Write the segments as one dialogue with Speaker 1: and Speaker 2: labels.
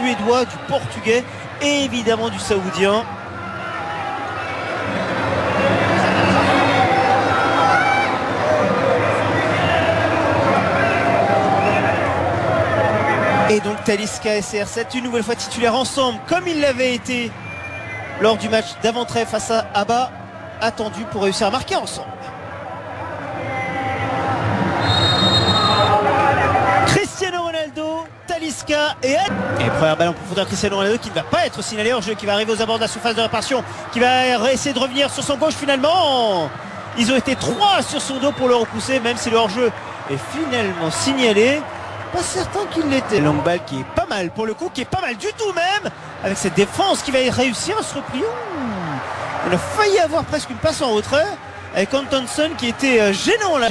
Speaker 1: Suédois, du Portugais et évidemment du Saoudien. Et donc Talisca et CR7 une nouvelle fois titulaires ensemble comme ils l'avaient été lors du match d'avant-trêve face à Abba, attendu pour réussir à marquer ensemble. Cristiano Ronaldo, Talisca et première balle en profondeur, Cristiano Ronaldo qui ne va pas être signalé hors jeu, qui va arriver aux abords de la surface de réparation, qui va essayer de revenir sur son gauche finalement. Ils ont été 3 sur son dos pour le repousser, même si le hors-jeu est finalement signalé. Pas certain qu'il l'était. Longue balle qui est pas mal pour le coup, qui est pas mal du tout même, avec cette défense qui va réussir à se replier. On a failli avoir presque une passe en retrait avec Antonsen qui était gênant là.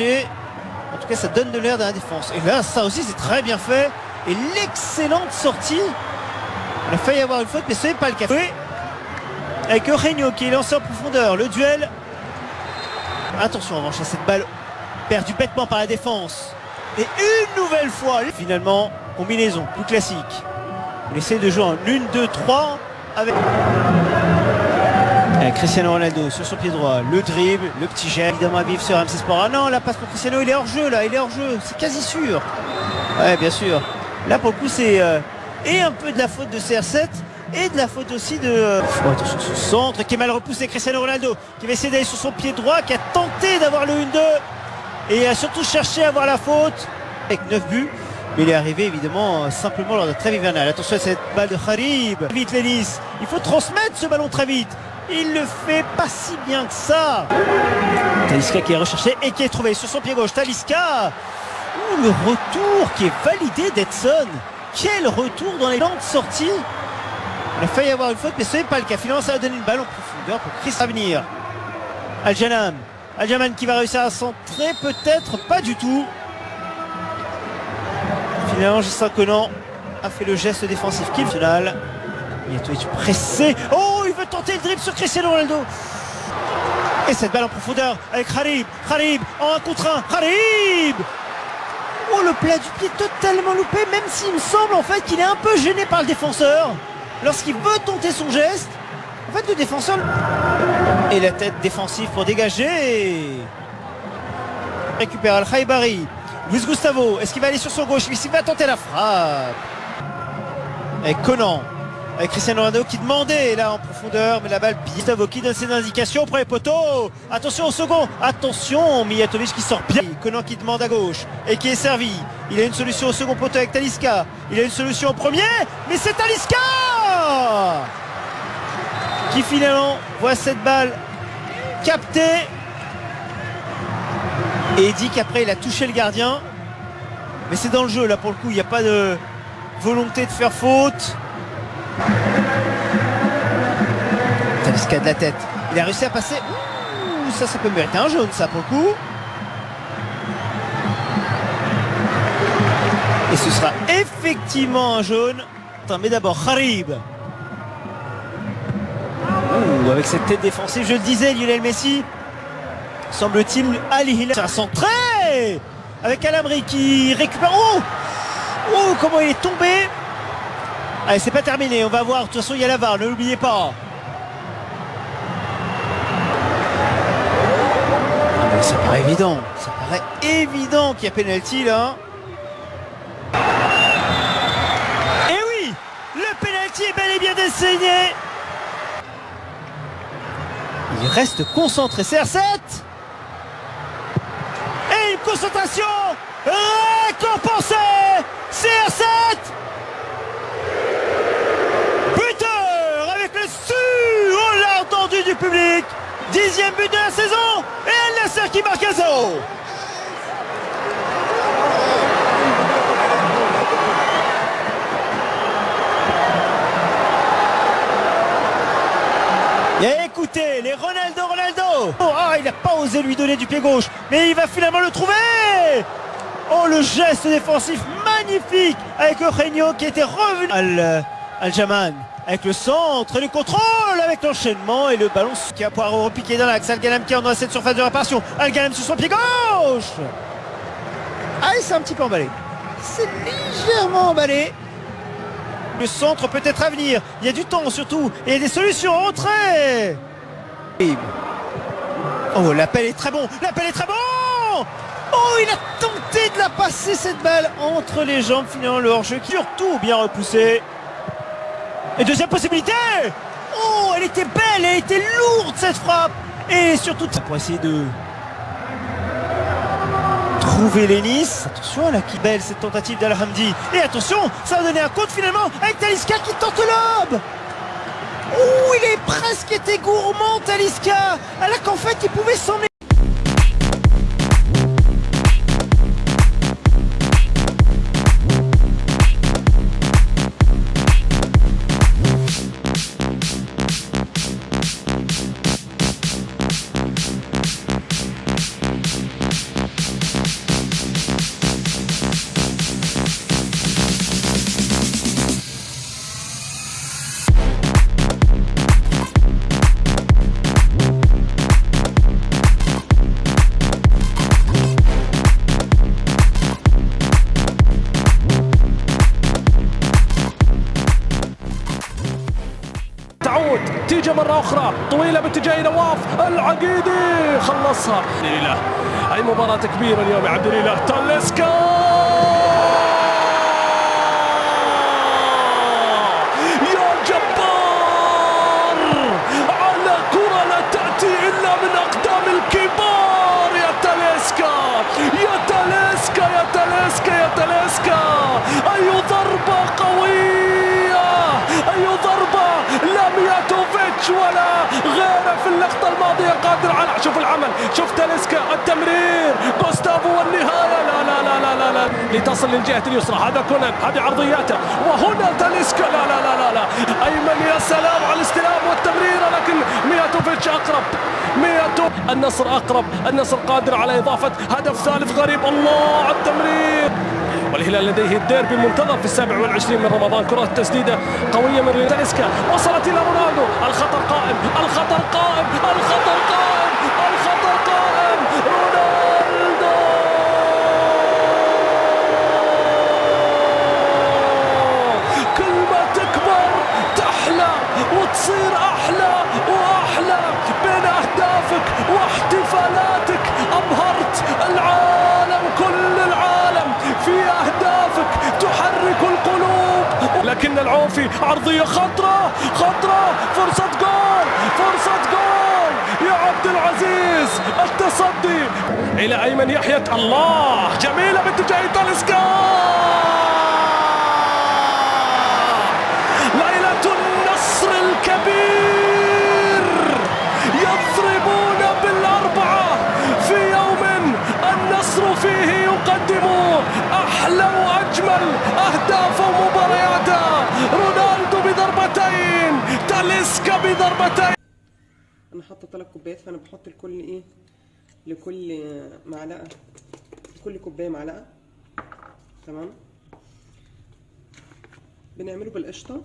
Speaker 1: En tout cas ça donne de l'air dans la défense. Et là ça aussi c'est très bien fait. Et l'excellente sortie. On a failli avoir une faute mais ce n'est pas le cas. Avec Eugenio qui est lancé en profondeur. Le duel. Attention en revanche à cette balle perdue bêtement par la défense. Et une nouvelle fois, finalement, combinaison plus classique. On essaie de jouer en 1-2-3 avec Cristiano Ronaldo sur son pied droit, le dribble, le petit jet, évidemment à vivre sur RMC Sport. Ah non, la passe pour Cristiano, il est hors jeu là, il est hors jeu, c'est quasi sûr. Ouais, bien sûr. Là pour le coup, c'est et un peu de la faute de CR7 et de la faute aussi de. Attention, ce centre qui est mal repoussé, Cristiano Ronaldo qui va essayer d'aller sur son pied droit, qui a tenté d'avoir le 1-2. Et a surtout cherché à avoir la faute avec 9 buts. Mais il est arrivé évidemment simplement lors de la trêve hivernale. Attention à cette balle de Kharib. Vite Lélis. Il faut transmettre ce ballon très vite. Il le fait pas si bien que ça. Talisca qui est recherché et qui est trouvé sur son pied gauche. Talisca. Le retour qui est validé d'Edson. Quel retour dans les plans de sortie. On a failli avoir une faute mais ce n'est pas le cas. Finalement ça va donner une balle en profondeur pour Chris à venir. Al-Janam. Al-Jaman qui va réussir à centrer, peut-être pas du tout. Finalement, Gislain Conan a fait le geste défensif qu'il final. Il est pressé. Oh, il veut tenter le dribble sur Cristiano Ronaldo. Et cette balle en profondeur avec Kharib. Kharib en 1 contre 1. Kharib. Oh, le plat du pied totalement loupé, même s'il me semble en fait qu'il est un peu gêné par le défenseur. Lorsqu'il veut tenter son geste, en fait, le défenseur. Et la tête défensive pour dégager. Récupère Al-Khaibari. Luis Gustavo, est-ce qu'il va aller sur son gauche? Il va tenter la frappe. Avec Conan. Avec Cristiano Ronaldo qui demandait là en profondeur. Mais la balle, Gustavo qui donne ses indications. Premier poteau. Attention au second. Attention, Mijatovic qui sort bien. Conan qui demande à gauche. Et qui est servi. Il a une solution au second poteau avec Talisca. Il a une solution au premier. Mais c'est Talisca qui finalement voit cette balle captée et dit qu'après il a touché le gardien, mais c'est dans le jeu là pour le coup, il n'y a pas de volonté de faire faute. Talisca de la tête, il a réussi à passer. Ouh, ça peut mériter un jaune ça pour le coup. Et ce sera effectivement un jaune. Mais d'abord Kharib. Avec cette tête défensive, je le disais, Lionel Messi semble-t-il Ali Hilal a centré avec Alamri qui récupère. Oh, comment il est tombé. Allez, c'est pas terminé, on va voir, de toute façon il y a la VAR, ne l'oubliez pas. Ça paraît évident qu'il y a pénalty là. Et oui, le pénalty est bel et bien désigné. Il reste concentré, CR7. Et une concentration récompensée. CR7 buteur avec le on l'a entendu du public. 10e but de la saison. Et El Nasser qui marque à 0. Et écoutez, les Ronaldo. Il n'a pas osé lui donner du pied gauche, mais il va finalement le trouver. Oh, le geste défensif magnifique avec Eugenio qui était revenu. Al-Jaman avec le centre et le contrôle avec l'enchaînement et le ballon qui va pouvoir repiquer dans l'axe. Al-Ghanem qui est dans cette surface de réparation. Al-Ghanem sur son pied gauche. Ah, il s'est un petit peu emballé. C'est légèrement emballé. Le centre peut être à venir. Il y a du temps surtout. Et il y a des solutions en retrait. Oh, l'appel est très bon. L'appel est très bon. Oh, il a tenté de la passer cette balle entre les jambes. Finalement, le hors-jeu qui surtout bien repoussé. Et deuxième possibilité. Oh, elle était belle. Elle était lourde cette frappe. Et surtout pour essayer de trouver Lénis. Attention là, qui belle cette tentative d'Al-Hamdi. Et attention, ça va donner un compte finalement avec Talisca qui tente le lob. Oh, il est presque été gourmand Talisca. Alors qu'en fait il pouvait s'en mettre.
Speaker 2: تيجي مرة أخرى طويلة باتجاه نواف العقيدي خلصها. الإله هاي مباراة كبيرة اليوم يا عبد الإله. تاليسكا يا جبار على كرة لا تأتي إلا من أقدام الكبار. يا تاليسكا يا تاليسكا يا تاليسكا يا تاليسكا. أي ضربة قوية أي ضربة. لا مياتوفيتش ولا غيره في اللقطة الماضية قادر على شوف العمل. شوف تاليسكا التمرير جوستافو والنهاية. لا لا لا لا لا, لا. لتصل للجهة اليسرى. هذا كونان هذه عرضياته وهنا تاليسكا. لا لا لا لا لا. أيمن يا سلام على الاستلام والتمرير لكن مياتوفيتش أقرب. النصر أقرب. النصر قادر على إضافة هدف ثالث غريب. الله على التمرير. والهلال لديه الديربي المنتظر في 27 من رمضان. كرة تسديدة قوية من تاليسكا وصلت إلى رونالدو. الخطر قائم الخطر قائم الخطر قائم الخطر قائم. رونالدو كل ما تكبر تحلى وتصير أحلى وأحلى. بين أهدافك واحتفالاتك أبهرت العالم كل العالم. في أهدافك تحرك القلوب. لكن العوفي عرضية خطرة خطرة. فرصة جول فرصة جول يا عبد العزيز. التصدي إلى أيمن يحيى. الله جميلة باتجاه تاليسكا. ليلة النصر الكبير. يضربون بالأربعة في يوم النصر فيه يقدم أحلى وأجمل أهداف ومبارياته. رونالدو بضربتين تاليسكا بضربتين.
Speaker 3: أنا حاطة 3 كوبايات فأنا بحط لكل إيه لكل معلقة لكل كوباية معلقة. تمام. بنعمله بالقشطة.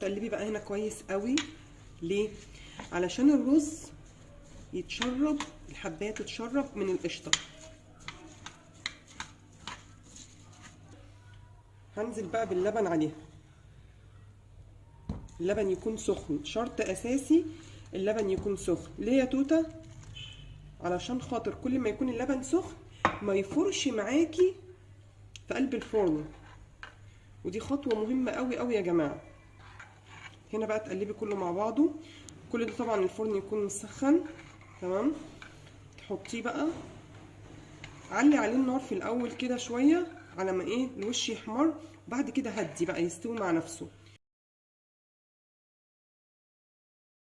Speaker 3: تقلبي بقى هنا كويس قوي. ليه؟ علشان الرز يتشرب الحبات تتشرب من القشطه. هنزل بقى باللبن عليها. اللبن يكون سخن. شرط اساسي اللبن يكون سخن. ليه يا توته؟ علشان خاطر كل ما يكون اللبن سخن ما يفرش معاكي في قلب الفرن. ودي خطوه مهمه قوي قوي يا جماعه. هنا بقى تقلبي كله مع بعضه. كل ده طبعا الفرن يكون مسخن. تمام. تحطيه بقى علي عليه النار في الاول كده شويه على ما ايه الوش يحمر. بعد كده هدي بقى يستوي مع نفسه.